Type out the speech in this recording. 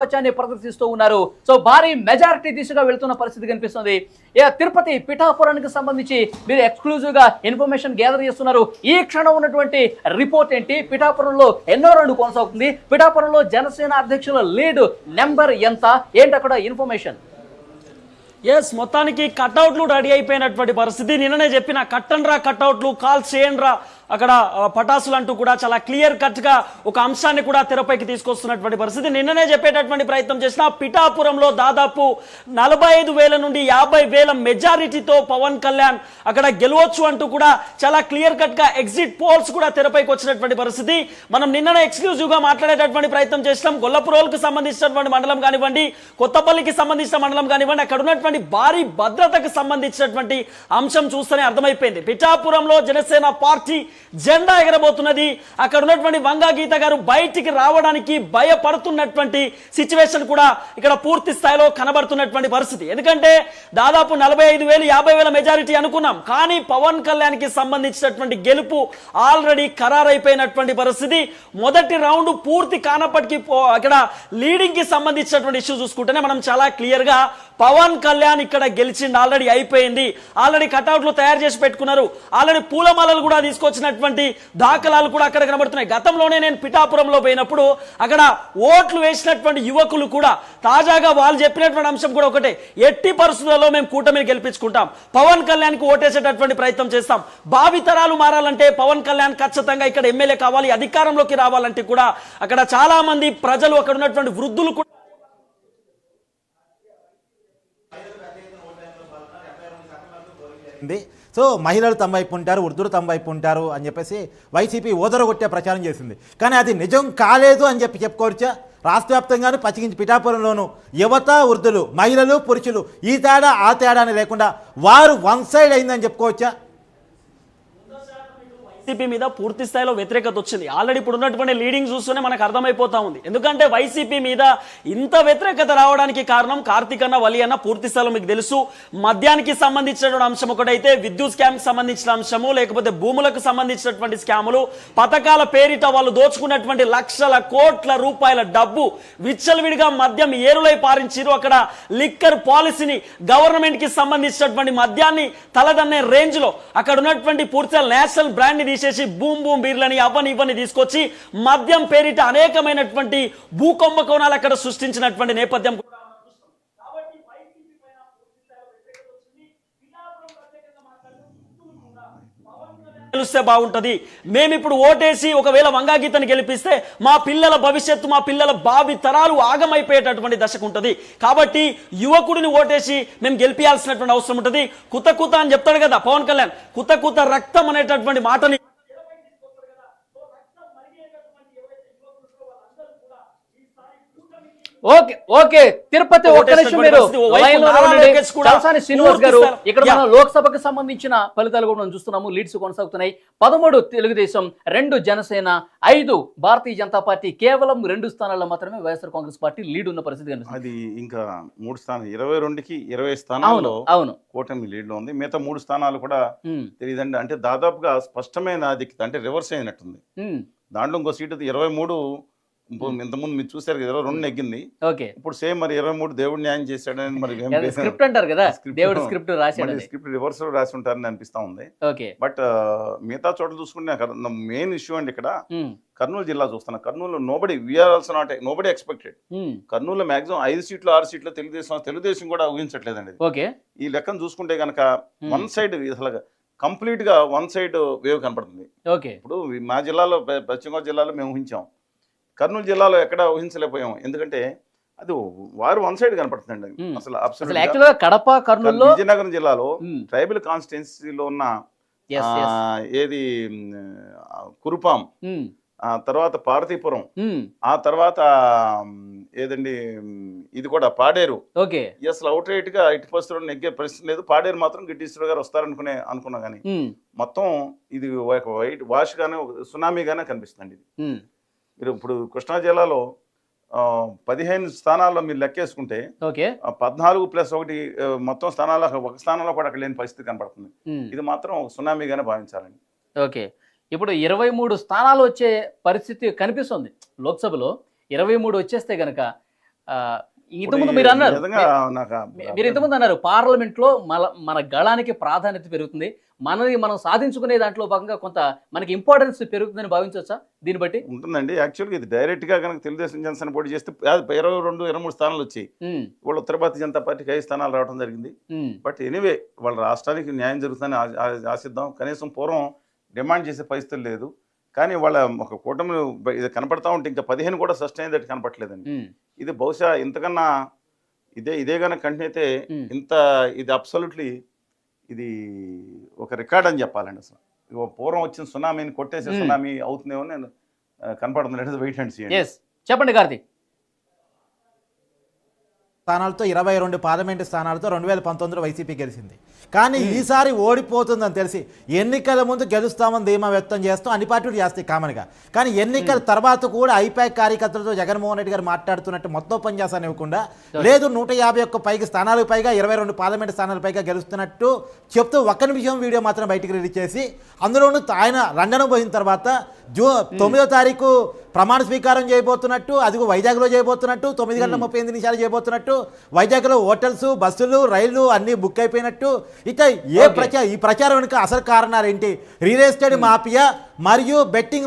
ఆధిపత్యాన్ని ప్రదర్శిస్తూ ఉన్నారు. సో భారీ మెజారిటీ దిశగా వెళ్తున్న పరిస్థితి కనిపిస్తుంది. తిరుపతి పిఠాపురానికి సంబంధించి మీరు ఎక్స్క్లూజివ్ గా ఇన్ఫర్మేషన్ గ్యాదర్ చేస్తున్నారు. ఈ క్షణం ఉన్నటువంటి రిపోర్ట్ ఏంటి? పిఠాపురంలో ఎన్నో రౌండ్ కొనసాగుతుంది. పిఠాపురంలో జనసేన అధ్యక్షుల లీడ్ నెంబర్ ఎంత? ఏంటి అక్కడ ఇన్ఫర్మేషన్? ఎస్, మొత్తానికి కట్అవుట్లు రెడీ అయిపోయినటువంటి పరిస్థితి. నిన్ననే చెప్పిన కట్టండ్రా కట్అవుట్లు, కాల్ చేయండ్రా అక్కడ పటాసులు అంటూ కూడా చాలా క్లియర్ కట్ గా ఒక అంశాన్ని కూడా తెరపైకి తీసుకొస్తున్నటువంటి పరిస్థితి. నిన్ననే చెప్పేటటువంటి ప్రయత్నం చేసిన పిఠాపురంలో దాదాపు 45,000 నుండి 50,000 మెజారిటీతో పవన్ కళ్యాణ్ అక్కడ గెలవచ్చు అంటూ కూడా చాలా క్లియర్ కట్ గా ఎగ్జిట్ పోల్స్ కూడా తెరపైకి వచ్చినటువంటి పరిస్థితి. మనం నిన్ననే ఎక్స్క్లూజివ్ గా మాట్లాడేటటువంటి ప్రయత్నం చేసినాం. గొల్లపురోలుకు సంబంధించినటువంటి మండలం కానివ్వండి, కొత్తపల్లికి సంబంధించిన మండలం కానివ్వండి, అక్కడ ఉన్నటువంటి భారీ భద్రతకు సంబంధించినటువంటి అంశం చూస్తేనే అర్థమైపోయింది. పిఠాపురంలో జనసేన పార్టీ జెండా ఎగరబోతున్నది. అక్కడ ఉన్నటువంటి వంగా గీత గారు బయటికి రావడానికి భయపడుతున్నటువంటి సిచ్యువేషన్ కూడా ఇక్కడ పూర్తి స్థాయిలో కనబడుతున్నటువంటి పరిస్థితి. ఎందుకంటే దాదాపు 45,000 50,000 మెజారిటీ అనుకున్నాం, కానీ పవన్ కళ్యాణ్ కి సంబంధించినటువంటి గెలుపు ఆల్రెడీ ఖరారైపోయినటువంటి పరిస్థితి. మొదటి రౌండ్ పూర్తి కానప్పటికీ అక్కడ లీడింగ్ కి సంబంధించినటువంటి ఇష్యూ చూసుకుంటేనే మనం చాలా క్లియర్ గా పవన్ కళ్యాణ్ ఇక్కడ గెలిచింది, ఆల్రెడీ అయిపోయింది. ఆల్రెడీ కట్అవుట్లు తయారు చేసి పెట్టుకున్నారు. ఆల్రెడీ పూలమాలలు కూడా తీసుకొచ్చినటువంటి దాఖలాలు కూడా అక్కడ కనబడుతున్నాయి. గతంలోనే నేను పిఠాపురంలో పోయినప్పుడు అక్కడ ఓట్లు వేసినటువంటి యువకులు కూడా తాజాగా వాళ్ళు చెప్పినటువంటి అంశం కూడా ఒకటే, ఎట్టి పరిస్థితుల్లో మేము కూటమిని గెలిపించుకుంటాం, పవన్ కళ్యాణ్ కు ఓటేసేటటువంటి ప్రయత్నం చేస్తాం, భావితరాలు మారాలంటే పవన్ కళ్యాణ్ ఖచ్చితంగా ఇక్కడ ఎమ్మెల్యే కావాలి, అధికారంలోకి రావాలంటే కూడా అక్కడ చాలా మంది ప్రజలు, అక్కడ ఉన్నటువంటి వృద్ధులు కూడా సో మహిళలు తమ వైపు ఉంటారు, వృద్ధులు తమ వైపు ఉంటారు అని చెప్పేసి వైసీపీ ఓదరగొట్టే ప్రచారం చేసింది. కానీ అది నిజం కాలేదు అని చెప్పుకోవచ్చా? రాష్ట్ర వ్యాప్తంగాను ప్రత్యేకించి పిఠాపురంలోను యువత, వృద్ధులు, మహిళలు, పురుషులు ఈ తేడా ఆ తేడా అని లేకుండా వారు వన్ సైడ్ అయిందని చెప్పుకోవచ్చా? వైసీపీ మీద పూర్తి స్థాయిలో వ్యతిరేకత వచ్చింది. ఆల్రెడీ ఇప్పుడు ఉన్నటువంటి లీడింగ్ చూస్తూనే మనకు అర్థమైపోతా ఉంది. ఎందుకంటే వైసీపీ మీద ఇంత వ్యతిరేకత రావడానికి కారణం కార్తీక్ అన్న, వలి అన్న పూర్తి స్థాయిలో మీకు తెలుసు. మద్యానికి సంబంధించినటువంటి అంశం ఒకటైతే, విద్యుత్ స్కామ్ కి సంబంధించిన అంశము, లేకపోతే భూములకు సంబంధించినటువంటి స్కాములు, పథకాల పేరిట వాళ్ళు దోచుకున్నటువంటి లక్షల కోట్ల రూపాయల డబ్బు విచ్చలవిడిగా మద్యం ఏరులై పారించారు. అక్కడ లిక్కర్ పాలసీని, గవర్నమెంట్ కి సంబంధించినటువంటి మద్యాన్ని తలదన్నే రేంజ్ లో అక్కడ ఉన్నటువంటి పూర్తి నేషనల్ బ్రాండ్ తీసేసి బూమ్ బూమ్ బీర్లని అవన్నీ ఇవన్నీ తీసుకొచ్చి మద్యం పేరిట అనేకమైనటువంటి భూకుంభకోణాలు అక్కడ సృష్టించినటువంటి నేపథ్యం గెలిస్తే బాగుంటది. మేము ఇప్పుడు ఓటేసి ఒకవేళ వంగా గీతని గెలిపిస్తే మా పిల్లల భవిష్యత్తు, మా పిల్లల భావి తరాలు ఆగమైపోయేటటువంటి దశకు ఉంటుంది. కాబట్టి యువకుడిని ఓటేసి మేము గెలిపించాల్సినటువంటి అవసరం ఉంటుంది. కుత కుత అని చెప్తాడు కదా పవన్ కళ్యాణ్, కుత కుత రక్తం అనేటటువంటి మాటని ఓకే ఓకే తిరుపతి ఒక్క నిమిషం మీరు లైన్ లో ఉండండి. తలసాని శ్రీనివాస్ గారు, ఇక్కడ మనం లోక్సభకు సంబంధించిన ఫలితాలు కూడా మనం చూస్తున్నాము. లీడ్స్ కొనసాగుతున్నాయి. 13 తెలుగుదేశం, 2 జనసేన, 5 భారతీయ జనతా పార్టీ. కేవలం 2 స్థానాల్లో మాత్రమే వైఎస్ఆర్ కాంగ్రెస్ పార్టీ లీడ్ ఉన్న పరిస్థితి కనిపిస్తుంది. అది ఇంకా 3 స్థానాలు, 22కి 20 స్థానాల్లో అవును కూటమి లీడ్ లో ఉంది. మిగతా 3 స్థానాలు కూడా తెలియదండి. అంటే దాదాపుగా స్పష్టమైన ఆధిక్యత, అంటే రివర్స్ అయినట్టుంది. దాంట్లో ఇంకో సీటు 23 ఇంతకుముందు మీరు చూసారు కదా, 22 నెగ్గింది. ఇప్పుడు సేమ్ మరి 23 దేవుడు న్యాయం చేశాడని మరి స్క్రిప్ట్ అంటారు కదా, దేవుడు స్క్రిప్ట్ రాశాడు, స్క్రిప్ట్ రివర్స్ లో రాసి ఉంటారని అనిపిస్తా ఉంది. బట్ మిగతా చోట్ల చూసుకుంటే మెయిన్ ఇష్యూ అండి ఇక్కడ కర్నూలు జిల్లా చూస్తున్నా. Kurnool nobody expected. Kurnool maximum 5 సీట్లు 6 సీట్లు తెలుగుదేశం కూడా ఊహించట్లేదండి. ఈ లెక్కను చూసుకుంటే కనుక వన్ సైడ్, అసలు కంప్లీట్ గా వన్ సైడ్ వేవ్ కనపడుతుంది. ఇప్పుడు మా జిల్లాలో, పశ్చిమ గోదావరి జిల్లాలో మేము ఊహించాం, కర్నూలు జిల్లాలో ఎక్కడ ఊహించలేకపోయాం. ఎందుకంటే అది వారు వన్ సైడ్ కనపడుతుందండి. అసలు కడప, కర్నూలు, విజయనగరం జిల్లాలో ట్రైబల్ కాన్స్టిట్యున్సీలో ఉన్న ఏది కురుపాం, ఆ తర్వాత పార్వతీపురం, ఆ తర్వాత ఏదండి ఇది కూడా పాడేరు. అసలు అవుట్ రైట్ గా ఇటు పరిస్థితుల్లో నెగ్గే పరిస్థితి లేదు. పాడేరు మాత్రం గిడ్డీశ్వరు గారు అనుకున్నా కానీ మొత్తం ఇది ఒక వైట్ వాష్ గానే, సునామీ గానే కనిపిస్తుంది. మీరు ఇప్పుడు కృష్ణా జిల్లాలో 15 స్థానాల్లో మీరు లెక్కేసుకుంటే 14+1 మొత్తం స్థానాల్లో ఒక స్థానంలో కూడా అక్కడ లేని పరిస్థితి కనపడుతుంది. ఇది మాత్రం సునామీగానే భావించాలండి. ఇప్పుడు 23 స్థానాలు వచ్చే పరిస్థితి కనిపిస్తుంది లోక్సభలో. 23 వచ్చేస్తే గనక ఇంతకుముందు మీరు అన్నారు నిజంగా నాకు మీరు ఇంతకుముందు అన్నారు పార్లమెంట్ లో మన గళానికి ప్రాధాన్యత పెరుగుతుంది, మనం సాధించుకునే దాంట్లో భాగంగా కొంత మనకి ఇంపార్టెన్స్ పెరుగుతుందని భావించవచ్చా దీన్ని బట్టి? ఉంటుందండి. యాక్చువల్గా ఇది డైరెక్ట్ గా కనుక తెలుగుదేశం జనసేన పోటీ చేస్తే 22-23 స్థానాలు వచ్చాయి. వాళ్ళు ఉత్తర భారతీయ జనతా పార్టీకి 5 స్థానాలు రావడం జరిగింది. బట్ ఎనీవే వాళ్ళ రాష్ట్రానికి న్యాయం జరుగుతుందని ఆశిద్దాం. కనీసం పూర్వం డిమాండ్ చేసే పరిస్థితులు లేదు. కానీ వాళ్ళ ఒక కూటమి ఇది కనపడతా ఉంటే ఇంకా 15 కూడా సస్టైన్ అయ్యేది కనపట్లేదండి. ఇది బహుశా ఇంతకన్నా ఇదే కనుక కంటిన్యూ అయితే ఇది అబ్సల్యూట్లీ ఇది ఒక రికార్డ్ అని చెప్పాలండి. అసలు పూర్వం వచ్చిన సునామీని కొట్టేసే సునామీ అవుతుందేమో నేను కనపడుతుంది. Wait and see. చెప్పండి కార్తీక్. స్థానాలతో 22 పార్లమెంటు స్థానాలతో 2019లో వైసీపీ గెలిచింది. కానీ ఈసారి ఓడిపోతుందని తెలిసి ఎన్నికల ముందు గెలుస్తామని ధీమా వ్యక్తం చేస్తూ అన్ని పార్టీలు చేస్తాయి కామన్గా. కానీ ఎన్నికల తర్వాత కూడా ఐపాక్ కార్యకర్తలతో జగన్మోహన్ రెడ్డి గారు మాట్లాడుతున్నట్టు మొత్తం పనిచేస్తాను ఇవ్వకుండా లేదు 151 పైగా స్థానాలకు పైగా 22 పార్లమెంటు స్థానాల పైగా గెలుస్తున్నట్టు చెప్తూ 1 నిమిషం వీడియో మాత్రం బయటికి రిలీజ్ చేసి అందులోనూ ఆయన లండన్ పోయిన తర్వాత 9వ తారీఖు ప్రమాణ స్వీకారం చేయబోతున్నట్టు, అది వైజాగ్లో చేయబోతున్నట్టు, 9:38 చేయబోతున్నట్టు, వైజాగ్లో హోటల్స్, బస్సులు, రైళ్లు అన్నీ బుక్ అయిపోయినట్టు. ఇక ఈ ప్రచారం వెనుక అసలు కారణాలు ఏంటి? రియల్ ఎస్టేట్ మాఫియా మరియు బెట్టింగ్